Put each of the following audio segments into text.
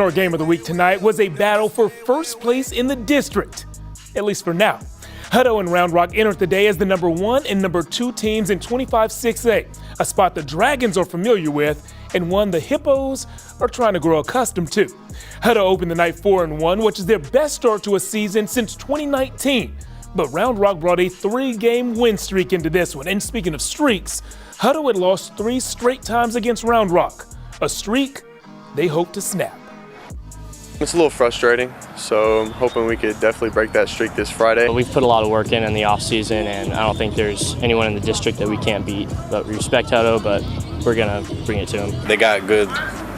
Our game of the week tonight was a battle for first place in the district, at least for now. Hutto and Round Rock entered the day as the number 1 and number 2 teams in 25-6A, a spot the Dragons are familiar with and one the Hippos are trying to grow accustomed to. Hutto opened the night 4-1, which is their best start to a season since 2019. But Round Rock brought a 3-game win streak into this one. And speaking of streaks, Hutto had lost 3 straight times against Round Rock, a streak they hope to snap. It's a little frustrating, so I'm hoping we could definitely break that streak this Friday. We've put a lot of work in the offseason, and I don't think there's anyone in the district that we can't beat. But we respect Hutto, but we're going to bring it to them. They got good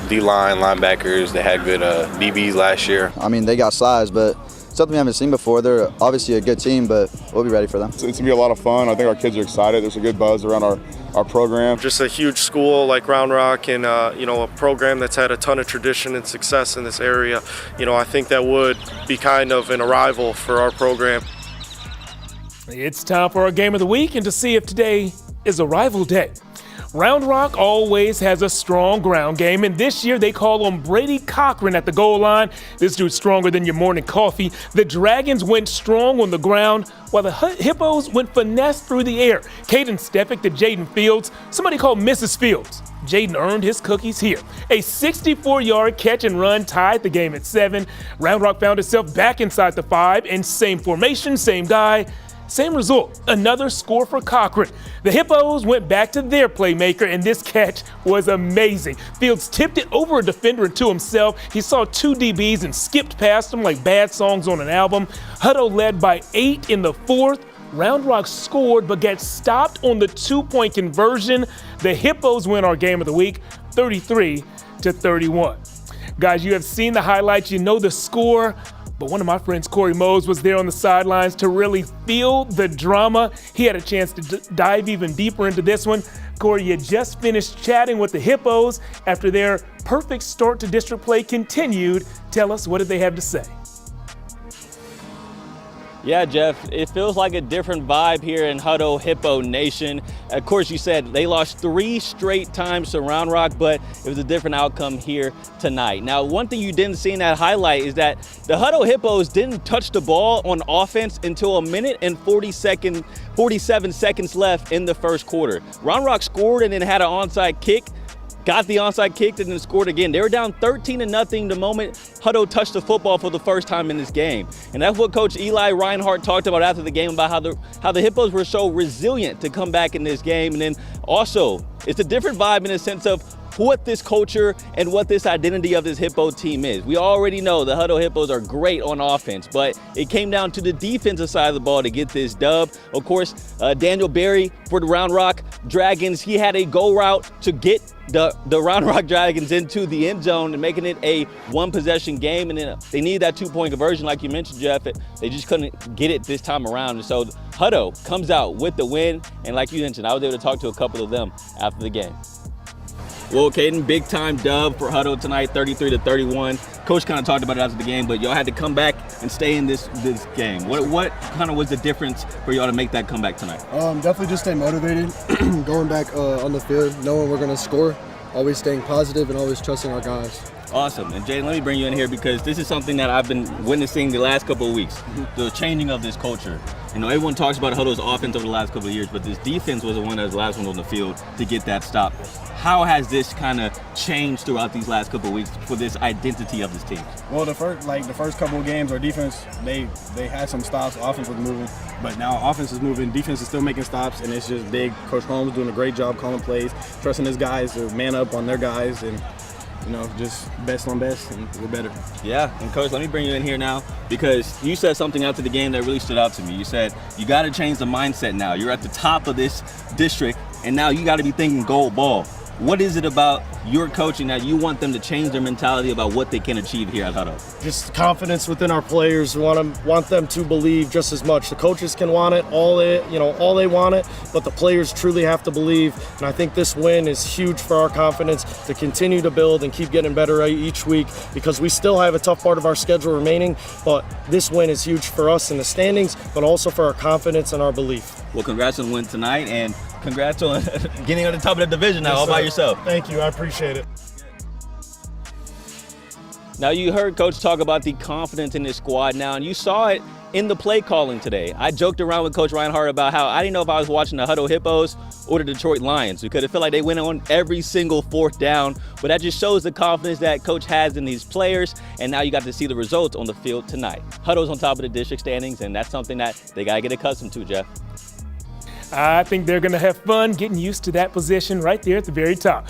D-line, linebackers. They had good DBs last year. I mean, they got size, but something we haven't seen before. They're obviously a good team, but we'll be ready for them. It's going to be a lot of fun. I think our kids are excited. There's a good buzz around our program. Just a huge school like Round Rock and, a program that's had a ton of tradition and success in this area. I think that would be kind of an arrival for our program. It's time for our game of the week and to see if today is a rival day. Round Rock always has a strong ground game, and this year they call on Brady Cochran at the goal line. This dude's stronger than your morning coffee. The Dragons went strong on the ground, while the Hippos went finesse through the air. Caden Stefik to Jaden Fields. Somebody called Mrs. Fields. Jaden earned his cookies here. A 64-yard catch and run tied the game at 7. Round Rock found itself back inside the 5, and same formation, same guy. Same result, another score for Cochran. The Hippos went back to their playmaker, and this catch was amazing. Fields tipped it over a defender and to himself. He saw 2 DBs and skipped past them like bad songs on an album. Hutto led by 8 in the 4th. Round Rock scored but got stopped on the 2-point conversion. The Hippos win our game of the week, 33-31. Guys, you have seen the highlights, you know the score. But one of my friends, Corey Mose, was there on the sidelines to really feel the drama. He had a chance to dive even deeper into this one. Corey, you just finished chatting with the Hippos after their perfect start to district play continued. Tell us, what did they have to say? Yeah, Jeff, it feels like a different vibe here in Hutto Hippo Nation. Of course, you said they lost 3 straight times to Round Rock, but it was a different outcome here tonight. Now, one thing you didn't see in that highlight is that the Hutto Hippos didn't touch the ball on offense until 1 minute and 47 seconds left in the first quarter. Round Rock scored and then had an onside kick. Got the onside kick and then scored again. They were down 13-0 the moment Hutto touched the football for the first time in this game. And that's what Coach Eli Reinhardt talked about after the game, about how the Hippos were so resilient to come back in this game. And then also, it's a different vibe in the sense of what this culture and what this identity of this Hippo team is. We already know the Hutto Hippos are great on offense, but it came down to the defensive side of the ball to get this dub. Of course, Daniel Berry for the Round Rock Dragons, he had a go route to get the Round Rock Dragons into the end zone and making it a 1-possession game. And then they need that 2-point conversion, like you mentioned, Jeff. They just couldn't get it this time around. And so Hutto comes out with the win. And like you mentioned, I was able to talk to a couple of them after the game. Well, Caden, big time dub for Hutto tonight, 33-31. Coach kind of talked about it after the game, but y'all had to come back and stay in this game. What kind of was the difference for y'all to make that comeback tonight? Definitely just stay motivated, going back on the field, knowing we're going to score, always staying positive and always trusting our guys. Awesome. And Jaden, let me bring you in here because this is something that I've been witnessing the last couple of weeks, the changing of this culture. Everyone talks about Hutto's offense over the last couple of years, but this defense was the one that was the last one on the field to get that stop. How has this kind of changed throughout these last couple of weeks for this identity of this team? Well, the first couple of games, our defense, they had some stops, offense was moving, but now offense is moving, defense is still making stops, and it's just big. Coach Holmes doing a great job calling plays, trusting his guys to man up on their guys, and just best on best, and we're better. Yeah, and Coach, let me bring you in here now because you said something after the game that really stood out to me. You said you got to change the mindset now. You're at the top of this district, and now you got to be thinking gold ball. What is it about your coaching that you want them to change their mentality about what they can achieve here at Hutto? Just confidence within our players. We want them to believe just as much. The coaches can want it, all they want it, but the players truly have to believe. And I think this win is huge for our confidence to continue to build and keep getting better each week because we still have a tough part of our schedule remaining. But this win is huge for us in the standings, but also for our confidence and our belief. Well, congrats on the win tonight, and congrats on getting on the top of the division now all by yourself. Thank you. I appreciate it. Now, you heard Coach talk about the confidence in his squad now, and you saw it in the play calling today. I joked around with Coach Reinhardt about how I didn't know if I was watching the Hutto Hippos or the Detroit Lions, because it felt like they went on every single 4th down. But that just shows the confidence that Coach has in these players, and now you got to see the results on the field tonight. Hutto's on top of the district standings, and that's something that they got to get accustomed to, Jeff. I think they're going to have fun getting used to that position right there at the very top.